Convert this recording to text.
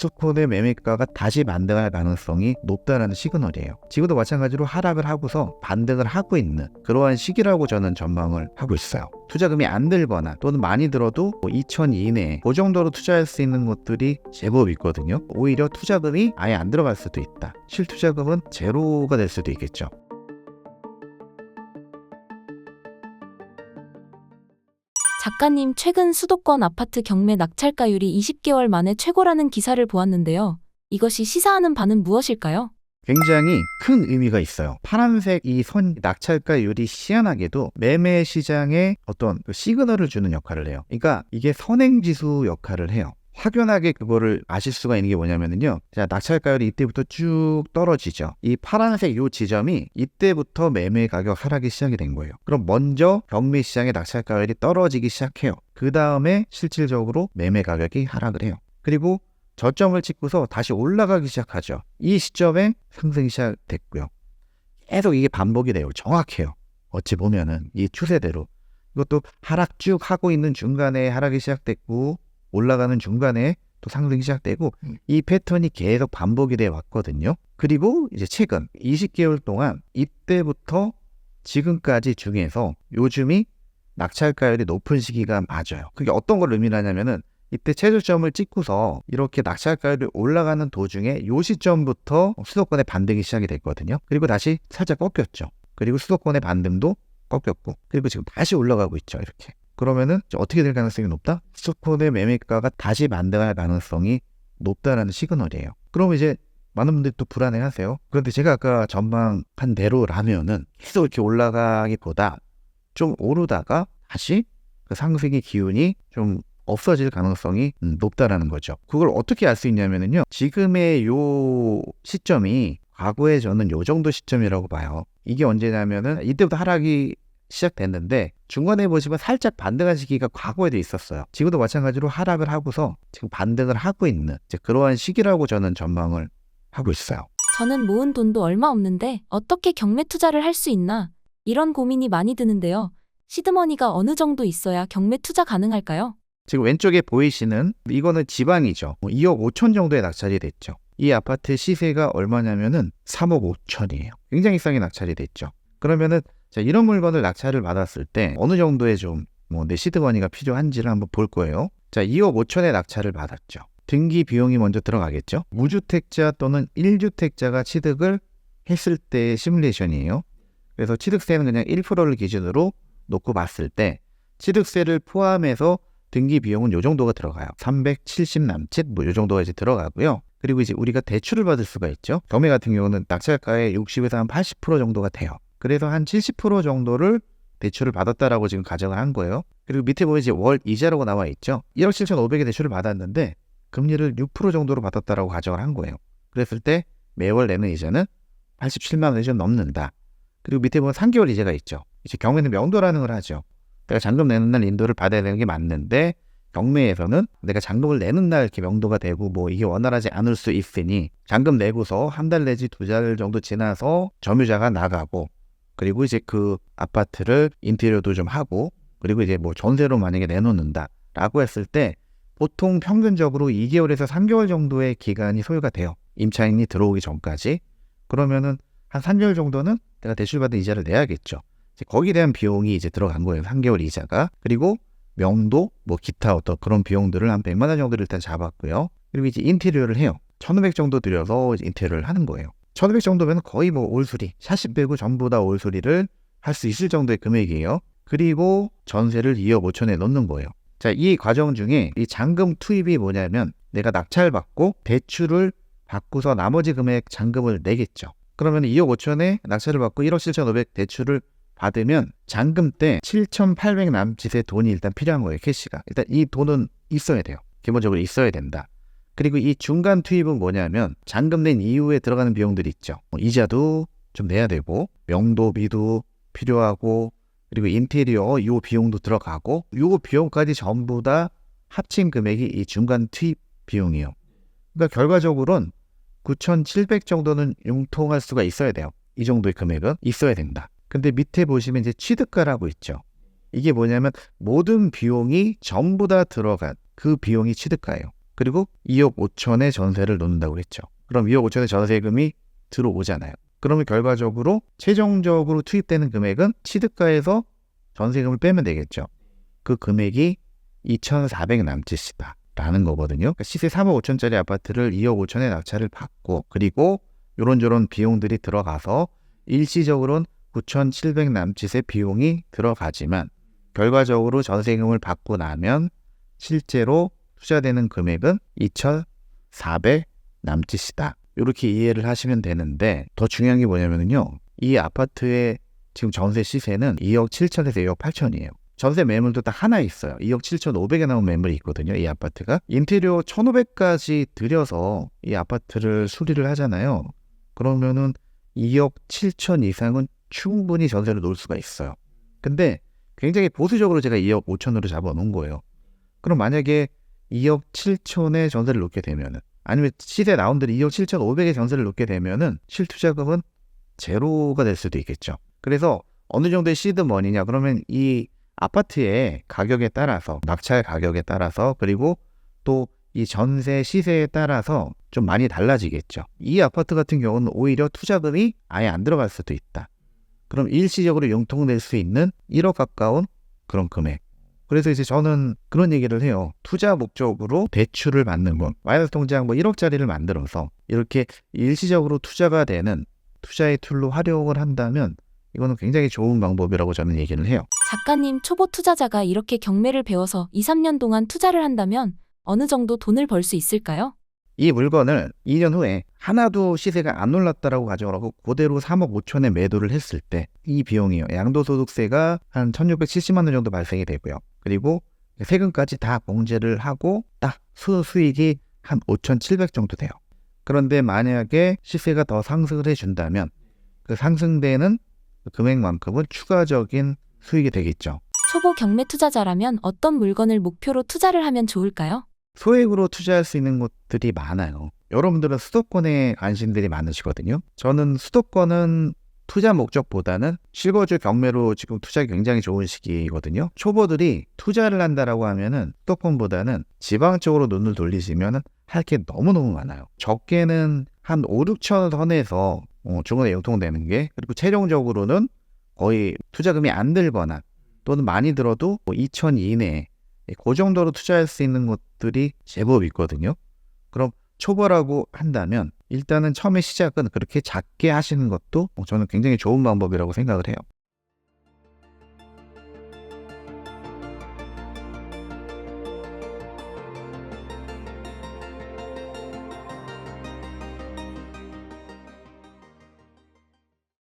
스토콘의 매매가가 다시 반등할 가능성이 높다는 시그널이에요. 지금도 마찬가지로 하락을 하고서 반등을 하고 있는 그러한 시기라고 저는 전망을 하고 있어요. 투자금이 안 들거나 또는 많이 들어도 2천 이내에 그 정도로 투자할 수 있는 것들이 제법 있거든요. 오히려 투자금이 아예 안 들어갈 수도 있다. 실투자금은 제로가 될 수도 있겠죠. 작가님, 최근 수도권 아파트 경매 낙찰가율이 20개월 만에 최고라는 기사를 보았는데요. 이것이 시사하는 바는 무엇일까요? 굉장히 큰 의미가 있어요. 파란색 이 선 낙찰가율이 희한하게도 매매 시장에 어떤 시그널을 주는 역할을 해요. 그러니까 이게 선행지수 역할을 해요. 확연하게 그거를 아실 수가 있는 게 뭐냐면요. 자, 낙찰가율이 이때부터 쭉 떨어지죠. 이 파란색 요 지점이 이때부터 매매 가격 하락이 시작이 된 거예요. 그럼 먼저 경매 시장의 낙찰가율이 떨어지기 시작해요. 그 다음에 실질적으로 매매 가격이 하락을 해요. 그리고 저점을 찍고서 다시 올라가기 시작하죠. 이 시점에 상승이 시작됐고요. 계속 이게 반복이 돼요. 정확해요. 어찌 보면은 이 추세대로. 이것도 하락 쭉 하고 있는 중간에 하락이 시작됐고 올라가는 중간에 또 상승이 시작되고 이 패턴이 계속 반복이 돼 왔거든요. 그리고 이제 최근 20개월 동안 이때부터 지금까지 중에서 요즘이 낙찰가율이 높은 시기가 맞아요. 그게 어떤 걸 의미하냐면은 이때 최저점을 찍고서 이렇게 낙찰가율이 올라가는 도중에 요 시점부터 수도권의 반등이 시작이 됐거든요. 그리고 다시 살짝 꺾였죠. 그리고 수도권의 반등도 꺾였고 그리고 지금 다시 올라가고 있죠. 이렇게. 그러면은 어떻게 될 가능성이 높다? 스토콘의 매매가가 다시 반등할 가능성이 높다라는 시그널이에요. 그럼 이제 많은 분들이 또 불안해하세요. 그런데 제가 아까 전망한 대로라면은 계속 이렇게 올라가기보다 좀 오르다가 다시 그 상승의 기운이 좀 없어질 가능성이 높다라는 거죠. 그걸 어떻게 알 수 있냐면요. 지금의 요 시점이 과거에 저는 요 정도 시점이라고 봐요. 이게 언제냐면은 이때부터 하락이 시작됐는데 중간에 보시면 살짝 반등한 시기가 과거에도 있었어요. 지금도 마찬가지로 하락을 하고서 지금 반등을 하고 있는 이제 그러한 시기라고 저는 전망을 하고 있어요. 저는 모은 돈도 얼마 없는데 어떻게 경매 투자를 할 수 있나? 이런 고민이 많이 드는데요. 시드머니가 어느 정도 있어야 경매 투자 가능할까요? 지금 왼쪽에 보이시는 이거는 지방이죠. 2억 5천 정도에 낙찰이 됐죠. 이 아파트 시세가 얼마냐면은 3억 5천이에요. 굉장히 싸게 낙찰이 됐죠. 그러면은 자, 이런 물건을 낙찰을 받았을 때 어느 정도의 좀 내 시드머니가 필요한지를 한번 볼 거예요. 자, 2억 5천에 낙찰을 받았죠. 등기 비용이 먼저 들어가겠죠. 무주택자 또는 1주택자가 취득을 했을 때의 시뮬레이션이에요. 그래서 취득세는 그냥 1%를 기준으로 놓고 봤을 때 취득세를 포함해서 등기 비용은 요 정도가 들어가요. 370 남짓 요 정도가 이제 들어가고요. 그리고 이제 우리가 대출을 받을 수가 있죠. 경매 같은 경우는 낙찰가의 60에서 한 80% 정도가 돼요. 그래서 한 70% 정도를 대출을 받았다라고 지금 가정을 한 거예요. 그리고 밑에 보면 이제 월 이자라고 나와 있죠. 1억 7,500에 대출을 받았는데 금리를 6% 정도로 받았다라고 가정을 한 거예요. 그랬을 때 매월 내는 이자는 87만 원이 좀 넘는다. 그리고 밑에 보면 3개월 이자가 있죠. 이제 경매는 명도라는 걸 하죠. 내가 잔금 내는 날 인도를 받아야 되는 게 맞는데 경매에서는 내가 잔금을 내는 날 이렇게 명도가 되고 이게 원활하지 않을 수 있으니 잔금 내고서 한 달 내지 2달 정도 지나서 점유자가 나가고 그리고 이제 그 아파트를 인테리어도 좀 하고 그리고 이제 전세로 만약에 내놓는다 라고 했을 때 보통 평균적으로 2개월에서 3개월 정도의 기간이 소요가 돼요. 임차인이 들어오기 전까지. 그러면은 한 3개월 정도는 내가 대출받은 이자를 내야겠죠. 이제 거기에 대한 비용이 이제 들어간 거예요. 3개월 이자가. 그리고 명도, 기타 어떤 그런 비용들을 한 100만 원 정도를 일단 잡았고요. 그리고 이제 인테리어를 해요. 1,500 정도 들여서 이제 인테리어를 하는 거예요. 1,500 정도면 거의 올수리, 샤시 빼고 전부 다 올수리를 할 수 있을 정도의 금액이에요. 그리고 전세를 2억 5천에 넣는 거예요. 자, 이 과정 중에 이 잔금 투입이 뭐냐면 내가 낙찰받고 대출을 받고서 나머지 금액 잔금을 내겠죠. 그러면 2억 5천에 낙찰을 받고 1억 7,500 대출을 받으면 잔금 때 7,800 남짓의 돈이 일단 필요한 거예요. 캐시가. 일단 이 돈은 있어야 돼요. 기본적으로 있어야 된다. 그리고 이 중간 투입은 뭐냐면 잔금 낸 이후에 들어가는 비용들이 있죠. 이자도 좀 내야 되고 명도비도 필요하고 그리고 인테리어 요 비용도 들어가고 요 비용까지 전부 다 합친 금액이 이 중간 투입 비용이에요. 그러니까 결과적으로는 9,700 정도는 융통할 수가 있어야 돼요. 이 정도의 금액은 있어야 된다. 근데 밑에 보시면 이제 취득가라고 있죠. 이게 뭐냐면 모든 비용이 전부 다 들어간 그 비용이 취득가예요. 그리고 2억 5천의 전세를 놓는다고 했죠. 그럼 2억 5천의 전세금이 들어오잖아요. 그러면 결과적으로 최종적으로 투입되는 금액은 취득가에서 전세금을 빼면 되겠죠. 그 금액이 2,400 남짓이다 라는 거거든요. 그러니까 시세 3억 5천짜리 아파트를 2억 5천에 낙찰을 받고, 그리고 요런저런 비용들이 들어가서 일시적으로는 9,700 남짓의 비용이 들어가지만 결과적으로 전세금을 받고 나면 실제로 투자되는 금액은 2,400 남짓이다. 이렇게 이해를 하시면 되는데, 더 중요한 게 뭐냐면요, 이 아파트의 지금 전세 시세는 2억 7천에서 2억 8천이에요. 전세 매물도 딱 하나 있어요. 2억 7,500에 나온 매물이 있거든요. 이 아파트가 인테리어 1,500까지 들여서 이 아파트를 수리를 하잖아요. 그러면은 2억 7천 이상은 충분히 전세를 놓을 수가 있어요. 근데 굉장히 보수적으로 제가 2억 5천으로 잡아놓은 거예요. 그럼 만약에 2억 7천에 전세를 놓게 되면은, 아니면 시세 나온 대로 2억 7,500에 전세를 놓게 되면은 실투자금은 제로가 될 수도 있겠죠. 그래서 어느 정도의 시드머니냐, 그러면 이 아파트의 가격에 따라서, 낙찰 가격에 따라서, 그리고 또 이 전세 시세에 따라서 좀 많이 달라지겠죠. 이 아파트 같은 경우는 오히려 투자금이 아예 안 들어갈 수도 있다. 그럼 일시적으로 융통될 수 있는 1억 가까운 그런 금액. 그래서 이제 저는 그런 얘기를 해요. 투자 목적으로 대출을 받는 건, 마이너스 통장 1억짜리를 만들어서 이렇게 일시적으로 투자가 되는 투자의 툴로 활용을 한다면 이거는 굉장히 좋은 방법이라고 저는 얘기를 해요. 작가님, 초보 투자자가 이렇게 경매를 배워서 2, 3년 동안 투자를 한다면 어느 정도 돈을 벌 수 있을까요? 이 물건을 2년 후에 하나도 시세가 안 올랐다라고 가정을 하고 그대로 3억 5천에 매도를 했을 때 이 비용이요, 양도소득세가 한 1,670만 원 정도 발생이 되고요. 그리고 세금까지 다 공제를 하고 딱 수익이 한 5,700 정도 돼요. 그런데 만약에 시세가 더 상승을 해준다면 그 상승되는 금액만큼은 추가적인 수익이 되겠죠. 초보 경매 투자자라면 어떤 물건을 목표로 투자를 하면 좋을까요? 소액으로 투자할 수 있는 곳들이 많아요. 여러분들은 수도권에 관심들이 많으시거든요. 저는 수도권은 투자 목적보다는 실거주 경매로 지금 투자하기 굉장히 좋은 시기거든요. 초보들이 투자를 한다라고 하면은 수도권보다는 지방 쪽으로 눈을 돌리시면은 할 게 너무너무 많아요. 적게는 한 5, 6천 선에서 중원에 유통되는 게, 그리고 최종적으로는 거의 투자금이 안 들거나 또는 많이 들어도 2천 이내에 그 정도로 투자할 수 있는 것들이 제법 있거든요. 그럼 초보라고 한다면 일단은 처음에 시작은 그렇게 작게 하시는 것도 저는 굉장히 좋은 방법이라고 생각을 해요.